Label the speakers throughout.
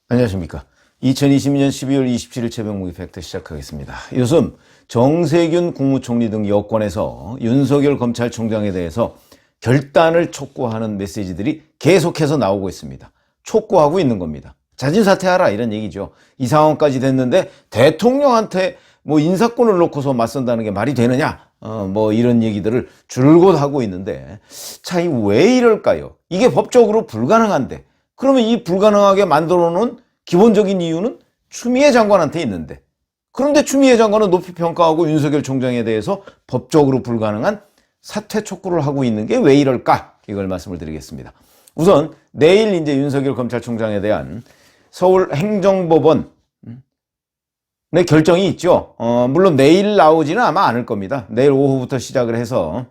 Speaker 1: 안녕하십니까. 2022년 12월 27일 새벽무기 팩트 시작하겠습니다. 요즘 정세균 국무총리 등 여권에서 윤석열 검찰총장에 대해서 결단을 촉구하는 메시지들이 계속해서 나오고 있습니다. 촉구하고 있는 겁니다. 자진 사퇴하라 이런 얘기죠. 이 상황까지 됐는데 대통령한테 인사권을 놓고서 맞선다는 게 말이 되느냐? 이런 얘기들을 줄곧 하고 있는데 자, 왜 이럴까요? 이게 법적으로 불가능한데 그러면 이 불가능하게 만들어 놓은 기본적인 이유는 추미애 장관한테 있는데, 그런데 추미애 장관은 높이 평가하고 윤석열 총장에 대해서 법적으로 불가능한 사퇴 촉구를 하고 있는 게 왜 이럴까? 이걸 말씀을 드리겠습니다. 우선 내일 이제 윤석열 검찰총장에 대한 서울행정법원의 결정이 있죠. 물론 내일 나오지는 아마 않을 겁니다. 내일 오후부터 시작을 해서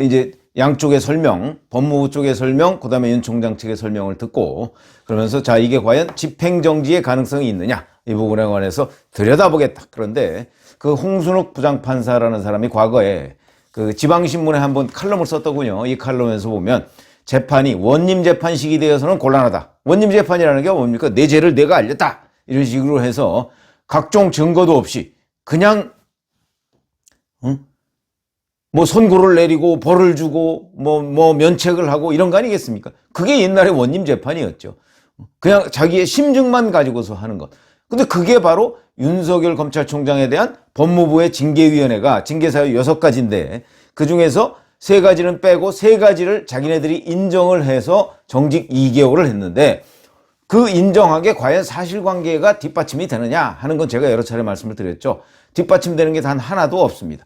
Speaker 1: 이제 양쪽의 설명, 법무부 쪽의 설명, 그 다음에 윤 총장 측의 설명을 듣고 그러면서 자, 이게 과연 집행정지의 가능성이 있느냐, 이 부분에 관해서 들여다보겠다. 그런데 그 홍순욱 부장판사라는 사람이 과거에 그 지방신문에 한번 칼럼을 썼더군요. 이 칼럼에서 보면 재판이 원님 재판식이 되어서는 곤란하다. 원님 재판이라는 게 뭡니까? 내 죄를 내가 알렸다. 이런 식으로 해서 각종 증거도 없이 그냥 선고를 내리고 벌을 주고 면책을 하고 이런 거 아니겠습니까? 그게 옛날에 원님 재판이었죠. 그냥 자기의 심증만 가지고서 하는 것. 근데 그게 바로 윤석열 검찰총장에 대한 법무부의 징계위원회가 징계사유 6가지인데 그중에서 3가지는 빼고 3가지를 자기네들이 인정을 해서 정직 2개월을 했는데 그 인정하게 과연 사실관계가 뒷받침이 되느냐 하는 건 제가 여러 차례 말씀을 드렸죠. 뒷받침되는 게 단 하나도 없습니다.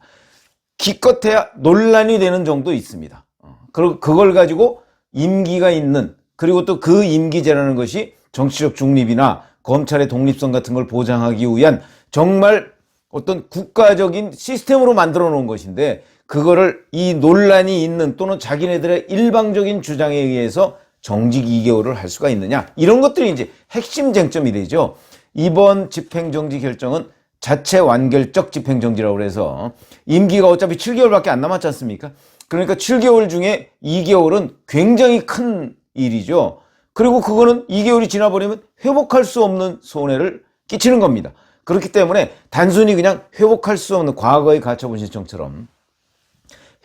Speaker 1: 기껏해야 논란이 되는 정도 있습니다. 그걸 가지고 임기가 있는, 그리고 또 그 임기제라는 것이 정치적 중립이나 검찰의 독립성 같은 걸 보장하기 위한 정말 어떤 국가적인 시스템으로 만들어 놓은 것인데 그거를 이 논란이 있는 또는 자기네들의 일방적인 주장에 의해서 정직 2개월을 할 수가 있느냐, 이런 것들이 이제 핵심 쟁점이 되죠. 이번 집행정지 결정은 자체 완결적 집행정지라고 해서 임기가 어차피 7개월밖에 안 남았지 않습니까? 그러니까 7개월 중에 2개월은 굉장히 큰 일이죠. 그리고 그거는 2개월이 지나버리면 회복할 수 없는 손해를 끼치는 겁니다. 그렇기 때문에 단순히 그냥 회복할 수 없는, 과거의 가처분 신청처럼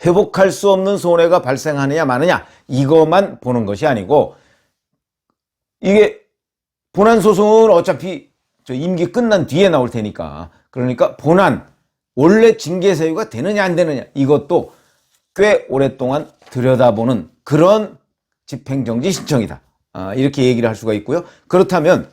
Speaker 1: 회복할 수 없는 손해가 발생하느냐 마느냐 이것만 보는 것이 아니고, 이게 본안소송은 어차피 임기 끝난 뒤에 나올 테니까, 그러니까 본안 원래 징계 사유가 되느냐 안 되느냐 이것도 꽤 오랫동안 들여다보는 그런 집행정지 신청이다, 이렇게 얘기를 할 수가 있고요. 그렇다면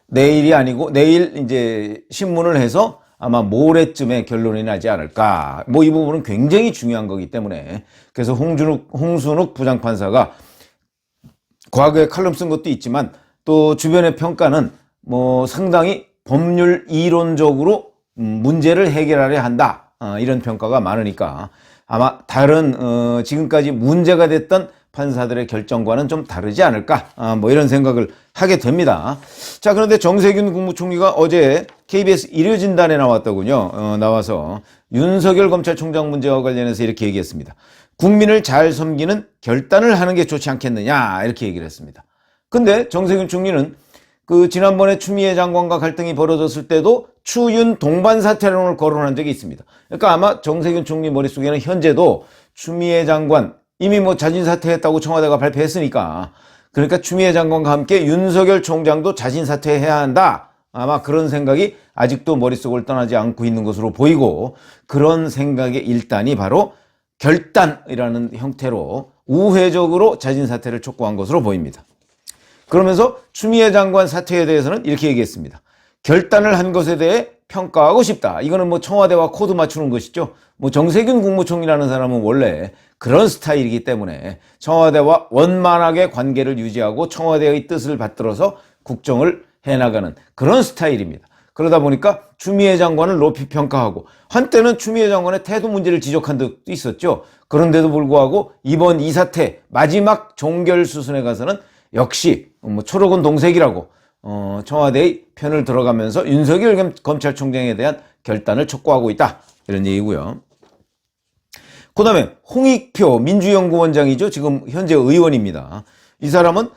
Speaker 1: 내일이 아니고 내일 이제 신문을 해서 아마 모레쯤에 결론이 나지 않을까. 이 부분은 굉장히 중요한 거기 때문에, 그래서 홍순욱 부장판사가 과거에 칼럼 쓴 것도 있지만 또 주변의 평가는 상당히 법률 이론적으로 문제를 해결하려 한다, 이런 평가가 많으니까 아마 다른 지금까지 문제가 됐던 판사들의 결정과는 좀 다르지 않을까, 이런 생각을 하게 됩니다. 자, 그런데 정세균 국무총리가 어제 KBS 일요진단에 나왔더군요. 나와서 윤석열 검찰총장 문제와 관련해서 이렇게 얘기했습니다. 국민을 잘 섬기는 결단을 하는 게 좋지 않겠느냐, 이렇게 얘기를 했습니다. 근데 정세균 총리는 지난번에 추미애 장관과 갈등이 벌어졌을 때도 추윤 동반 사퇴론을 거론한 적이 있습니다. 그러니까 아마 정세균 총리 머릿속에는 현재도 추미애 장관 이미 자진 사퇴했다고 청와대가 발표했으니까, 그러니까 추미애 장관과 함께 윤석열 총장도 자진 사퇴해야 한다, 아마 그런 생각이 아직도 머릿속을 떠나지 않고 있는 것으로 보이고, 그런 생각의 일단이 바로 결단이라는 형태로 우회적으로 자진 사퇴를 촉구한 것으로 보입니다. 그러면서 추미애 장관 사퇴에 대해서는 이렇게 얘기했습니다. 결단을 한 것에 대해 평가하고 싶다. 이거는 청와대와 코드 맞추는 것이죠. 정세균 국무총리라는 사람은 원래 그런 스타일이기 때문에 청와대와 원만하게 관계를 유지하고 청와대의 뜻을 받들어서 국정을 해나가는 그런 스타일입니다. 그러다 보니까 추미애 장관을 높이 평가하고, 한때는 추미애 장관의 태도 문제를 지적한 적도 있었죠. 그런데도 불구하고 이번 이 사태 마지막 종결 수순에 가서는 역시 초록은 동색이라고 청와대의 편을 들어가면서 윤석열 검찰총장에 대한 결단을 촉구하고 있다, 이런 얘기고요. 그 다음에 홍익표 민주연구원장이죠. 지금 현재 의원입니다. 이 사람은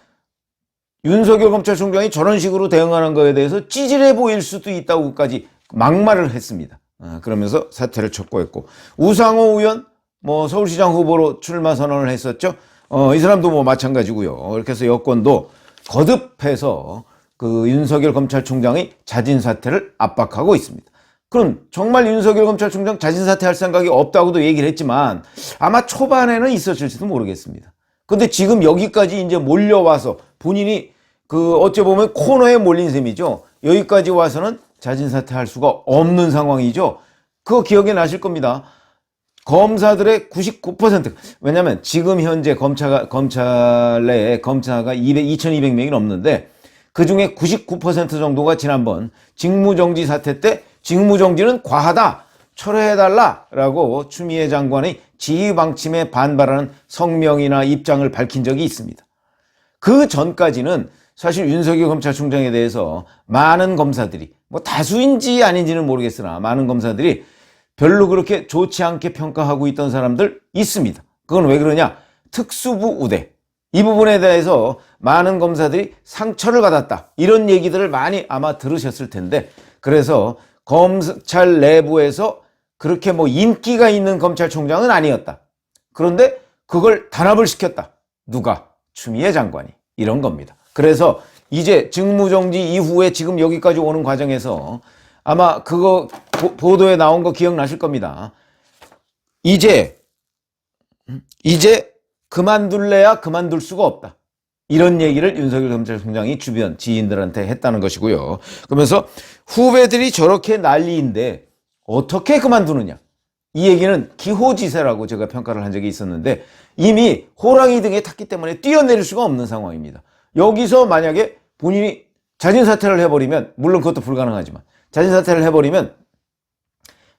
Speaker 1: 윤석열 검찰총장이 저런 식으로 대응하는 거에 대해서 찌질해 보일 수도 있다고까지 막말을 했습니다. 그러면서 사퇴를 촉구했고, 우상호 의원 서울시장 후보로 출마 선언을 했었죠. 이 사람도 마찬가지고요. 이렇게 해서 여권도 거듭해서 그 윤석열 검찰총장의 자진 사퇴를 압박하고 있습니다. 그럼 정말 윤석열 검찰총장 자진 사퇴할 생각이 없다고도 얘기를 했지만 아마 초반에는 있었을지도 모르겠습니다. 근데 지금 여기까지 이제 몰려와서 본인이 어찌 보면 코너에 몰린 셈이죠. 여기까지 와서는 자진 사퇴할 수가 없는 상황이죠. 그거 기억에 나실 겁니다. 검사들의 99%, 왜냐면 지금 현재 검찰 내에 검사가 2200명이 넘는데 그 중에 99% 정도가 지난번 직무정지 사태 때 직무정지는 과하다, 철회해달라라고 추미애 장관의 지휘방침에 반발하는 성명이나 입장을 밝힌 적이 있습니다. 그 전까지는 사실 윤석열 검찰총장에 대해서 많은 검사들이, 다수인지 아닌지는 모르겠으나 많은 검사들이 별로 그렇게 좋지 않게 평가하고 있던 사람들 있습니다. 그건 왜 그러냐? 특수부 우대. 이 부분에 대해서 많은 검사들이 상처를 받았다, 이런 얘기들을 많이 아마 들으셨을 텐데, 그래서 검찰 내부에서 그렇게 인기가 있는 검찰총장은 아니었다. 그런데 그걸 단합을 시켰다. 누가? 추미애 장관이. 이런 겁니다. 그래서 이제 직무정지 이후에 지금 여기까지 오는 과정에서 아마 그거 보도에 나온 거 기억나실 겁니다. 이제 그만둘래야 그만둘 수가 없다, 이런 얘기를 윤석열 검찰총장이 주변 지인들한테 했다는 것이고요. 그러면서 후배들이 저렇게 난리인데 어떻게 그만두느냐, 이 얘기는 기호지세라고 제가 평가를 한 적이 있었는데 이미 호랑이 등에 탔기 때문에 뛰어내릴 수가 없는 상황입니다. 여기서 만약에 본인이 자진사퇴를 해버리면, 물론 그것도 불가능하지만 자진사퇴를 해버리면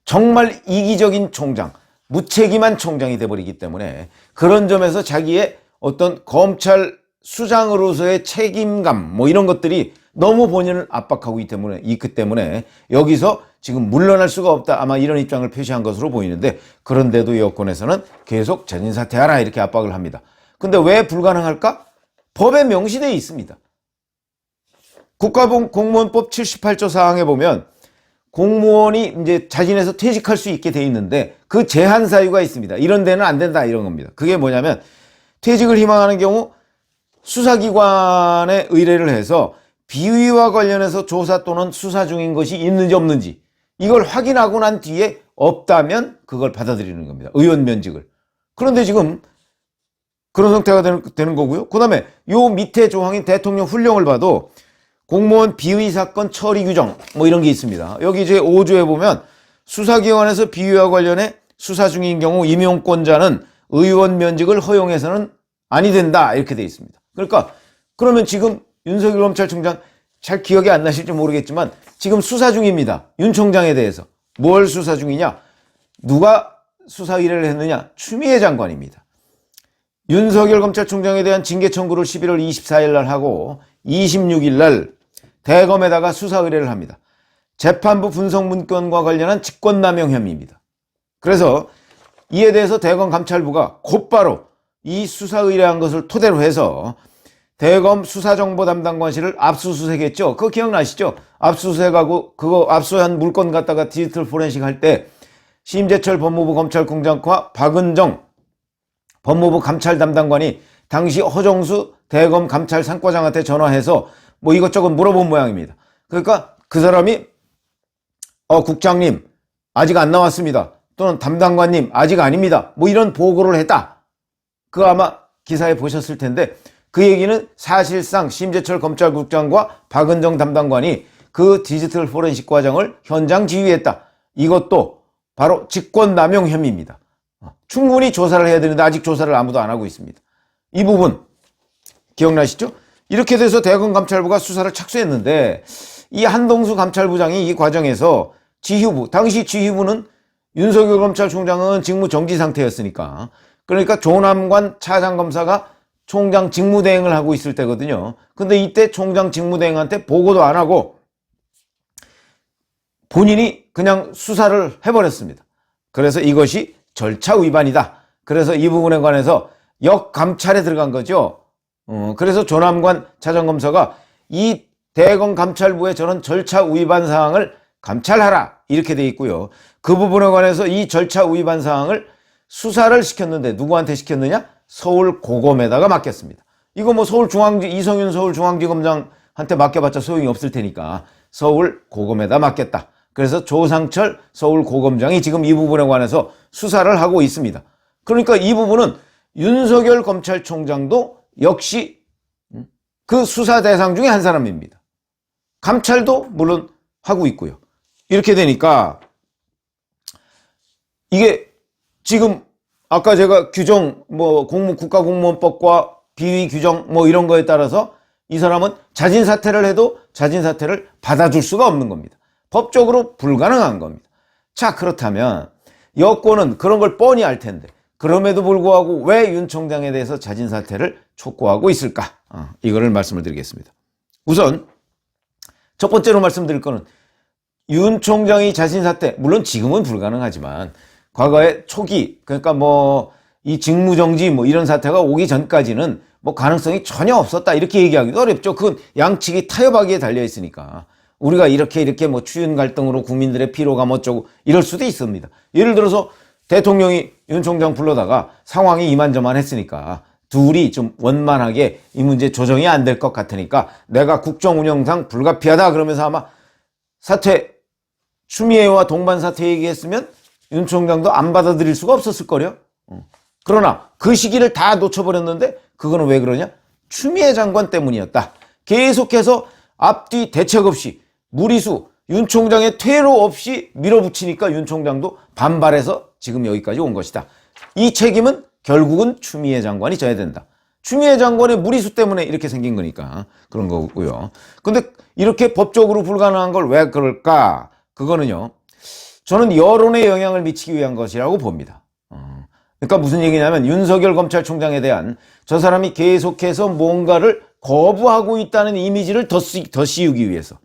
Speaker 1: 정말 이기적인 총장, 무책임한 총장이 돼버리기 때문에 그런 점에서 자기의 어떤 검찰 수장으로서의 책임감 이런 것들이 너무 본인을 압박하고 있기 때문에 여기서 지금 물러날 수가 없다, 아마 이런 입장을 표시한 것으로 보이는데, 그런데도 여권에서는 계속 자진사퇴하라 이렇게 압박을 합니다. 근데 왜 불가능할까? 법에 명시되어 있습니다. 국가공무원법 78조 사항에 보면 공무원이 이제 자진해서 퇴직할 수 있게 돼 있는데 그 제한 사유가 있습니다. 이런 데는 안 된다, 이런 겁니다. 그게 뭐냐면, 퇴직을 희망하는 경우 수사기관에 의뢰를 해서 비위와 관련해서 조사 또는 수사 중인 것이 있는지 없는지 이걸 확인하고 난 뒤에 없다면 그걸 받아들이는 겁니다. 의원 면직을. 그런데 지금 그런 상태가 되는 거고요. 그 다음에 요 밑에 조항인 대통령 훈령을 봐도 공무원 비위 사건 처리 규정 이런 게 있습니다. 여기 이제 5조에 보면 수사기관에서 비위와 관련해 수사 중인 경우 임용권자는 의원 면직을 허용해서는 아니 된다, 이렇게 돼 있습니다. 그러니까 그러면 지금 윤석열 검찰총장, 잘 기억이 안 나실지 모르겠지만 지금 수사 중입니다. 윤 총장에 대해서. 뭘 수사 중이냐? 누가 수사 의뢰를 했느냐? 추미애 장관입니다. 윤석열 검찰총장에 대한 징계 청구를 11월 24일 날 하고 26일 날 대검에다가 수사 의뢰를 합니다. 재판부 분석 문건과 관련한 직권남용 혐의입니다. 그래서 이에 대해서 대검 감찰부가 곧바로 이 수사 의뢰한 것을 토대로 해서 대검 수사정보 담당관실을 압수수색했죠. 그거 기억나시죠? 압수수색하고 그거 압수한 물건 갖다가 디지털 포렌식 할 때 심재철 법무부 검찰총장과 박은정 법무부 감찰 담당관이 당시 허정수 대검 감찰 상과장한테 전화해서 이것저것 물어본 모양입니다. 그러니까 그 사람이 국장님 아직 안 나왔습니다, 또는 담당관님 아직 아닙니다, 이런 보고를 했다. 그거 아마 기사에 보셨을 텐데, 그 얘기는 사실상 심재철 검찰국장과 박은정 담당관이 그 디지털 포렌식 과정을 현장 지휘했다. 이것도 바로 직권남용 혐의입니다. 충분히 조사를 해야 되는데 아직 조사를 아무도 안 하고 있습니다. 이 부분 기억나시죠? 이렇게 돼서 대검 감찰부가 수사를 착수했는데, 이 한동수 감찰부장이 이 과정에서 당시 지휘부는 윤석열 검찰총장은 직무 정지 상태였으니까, 그러니까 조남관 차장검사가 총장 직무대행을 하고 있을 때거든요. 근데 이때 총장 직무대행한테 보고도 안 하고 본인이 그냥 수사를 해버렸습니다. 그래서 이것이 절차 위반이다. 그래서 이 부분에 관해서 역감찰에 들어간 거죠. 그래서 조남관 차장검사가 이 대검 감찰부의 저런 절차 위반 사항을 감찰하라 이렇게 돼 있고요. 그 부분에 관해서 이 절차 위반 사항을 수사를 시켰는데 누구한테 시켰느냐? 서울고검에다가 맡겼습니다. 이거 뭐 이성윤 서울중앙지검장한테 맡겨봤자 소용이 없을 테니까 서울고검에다 맡겼다. 그래서 조상철 서울고검장이 지금 이 부분에 관해서 수사를 하고 있습니다. 그러니까 이 부분은 윤석열 검찰총장도 역시 그 수사 대상 중에 한 사람입니다. 감찰도 물론 하고 있고요. 이렇게 되니까 이게 지금 아까 제가 규정 국가공무원법과 비위 규정 이런 거에 따라서 이 사람은 자진 사퇴를 해도 자진 사퇴를 받아줄 수가 없는 겁니다. 법적으로 불가능한 겁니다. 자, 그렇다면 여권은 그런 걸 뻔히 알 텐데 그럼에도 불구하고 왜 윤 총장에 대해서 자진 사퇴를 촉구하고 있을까? 이거를 말씀을 드리겠습니다. 우선 첫 번째로 말씀드릴 거는 윤 총장이 자진 사퇴, 물론 지금은 불가능하지만 과거에 초기, 그러니까 이 직무정지 이런 사태가 오기 전까지는 가능성이 전혀 없었다 이렇게 얘기하기도 어렵죠. 그건 양측이 타협하기에 달려 있으니까 우리가 이렇게 추윤 갈등으로 국민들의 피로감 어쩌고 이럴 수도 있습니다. 예를 들어서 대통령이 윤 총장 불러다가 상황이 이만저만했으니까 둘이 좀 원만하게 이 문제 조정이 안 될 것 같으니까 내가 국정 운영상 불가피하다 그러면서 아마 사퇴, 추미애와 동반 사퇴 얘기했으면 윤 총장도 안 받아들일 수가 없었을 거요. 그러나 그 시기를 다 놓쳐버렸는데 그거는 왜 그러냐? 추미애 장관 때문이었다. 계속해서 앞뒤 대책 없이 무리수 윤 총장의 퇴로 없이 밀어붙이니까 윤 총장도 반발해서 지금 여기까지 온 것이다. 이 책임은 결국은 추미애 장관이 져야 된다. 추미애 장관의 무리수 때문에 이렇게 생긴 거니까 그런 거고요. 근데 이렇게 법적으로 불가능한 걸 왜 그럴까? 그거는요. 저는 여론에 영향을 미치기 위한 것이라고 봅니다. 그러니까 무슨 얘기냐면 윤석열 검찰총장에 대한 저 사람이 계속해서 뭔가를 거부하고 있다는 이미지를 더 씌우기 위해서.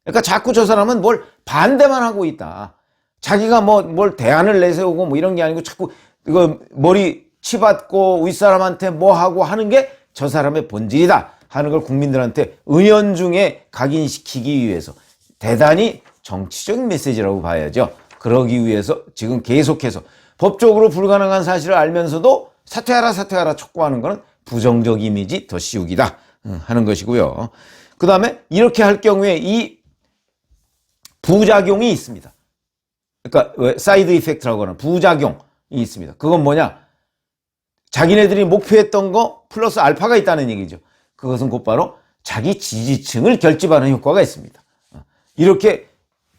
Speaker 1: 그러니까 자꾸 저 사람은 뭘 반대만 하고 있다. 자기가 뭘 대안을 내세우고 이런 게 아니고 자꾸 이거 머리 치받고 윗사람한테 하고 하는 게 저 사람의 본질이다 하는 걸 국민들한테 은연중에 각인시키기 위해서 대단히 정치적인 메시지라고 봐야죠. 그러기 위해서 지금 계속해서 법적으로 불가능한 사실을 알면서도 사퇴하라 촉구하는 것은 부정적 이미지 더 씌우기다 하는 것이고요. 그 다음에 이렇게 할 경우에 이 부작용이 있습니다. 그러니까 사이드 이펙트라고 하는 부작용이 있습니다. 그건 뭐냐? 자기네들이 목표했던 거 플러스 알파가 있다는 얘기죠. 그것은 곧바로 자기 지지층을 결집하는 효과가 있습니다. 이렇게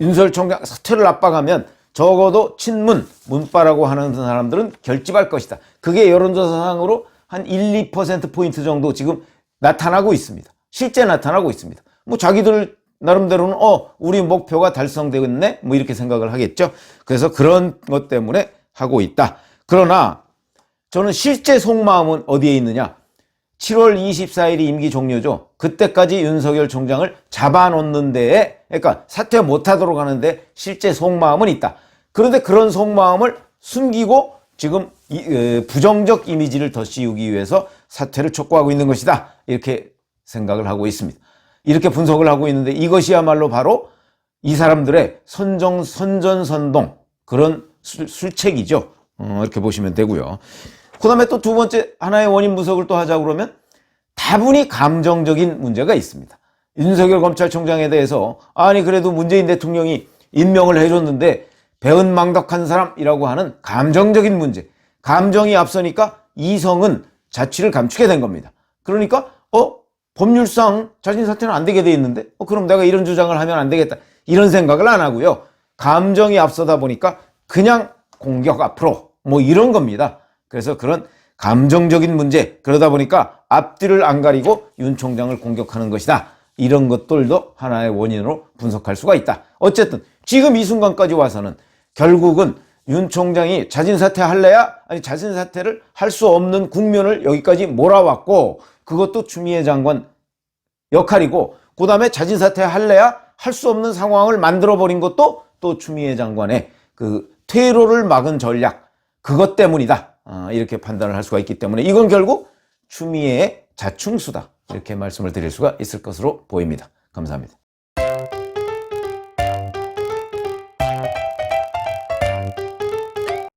Speaker 1: 윤석열 총장 사퇴를 압박하면 적어도 친문, 문파라고 하는 사람들은 결집할 것이다. 그게 여론조사상으로 한 1, 2%포인트 정도 지금 나타나고 있습니다. 실제 나타나고 있습니다. 자기들 나름대로는 우리 목표가 달성되겠네? 이렇게 생각을 하겠죠. 그래서 그런 것 때문에 하고 있다. 그러나 저는 실제 속마음은 어디에 있느냐? 7월 24일이 임기 종료죠. 그때까지 윤석열 총장을 잡아놓는 데에, 그러니까 사퇴 못하도록 하는데 실제 속마음은 있다. 그런데 그런 속마음을 숨기고 지금 부정적 이미지를 더 씌우기 위해서 사퇴를 촉구하고 있는 것이다. 이렇게 생각을 하고 있습니다. 이렇게 분석을 하고 있는데 이것이야말로 바로 이 사람들의 선전선동 그런 술책이죠. 이렇게 보시면 되고요. 그 다음에 또 두 번째 하나의 원인 분석을 또 하자고 그러면 다분히 감정적인 문제가 있습니다. 윤석열 검찰총장에 대해서 그래도 문재인 대통령이 임명을 해줬는데 배은망덕한 사람이라고 하는 감정적인 문제. 감정이 앞서니까 이성은 자취를 감추게 된 겁니다. 그러니까 법률상 자진 사퇴는 안 되게 돼 있는데 그럼 내가 이런 주장을 하면 안 되겠다. 이런 생각을 안 하고요. 감정이 앞서다 보니까 그냥 공격 앞으로 이런 겁니다. 그래서 그런 감정적인 문제, 그러다 보니까 앞뒤를 안 가리고 윤 총장을 공격하는 것이다. 이런 것들도 하나의 원인으로 분석할 수가 있다. 어쨌든 지금 이 순간까지 와서는 결국은 윤 총장이 자진 사퇴할래야? 아니 자진 사퇴를 할 수 없는 국면을 여기까지 몰아왔고 그것도 추미애 장관 역할이고 그 다음에 자진 사퇴할래야? 할 수 없는 상황을 만들어버린 것도 또 추미애 장관의 그 퇴로를 막은 전략 그것 때문이다. 이렇게 판단을 할 수가 있기 때문에 이건 결국 추미애의 자충수다. 이렇게 말씀을 드릴 수가 있을 것으로 보입니다. 감사합니다.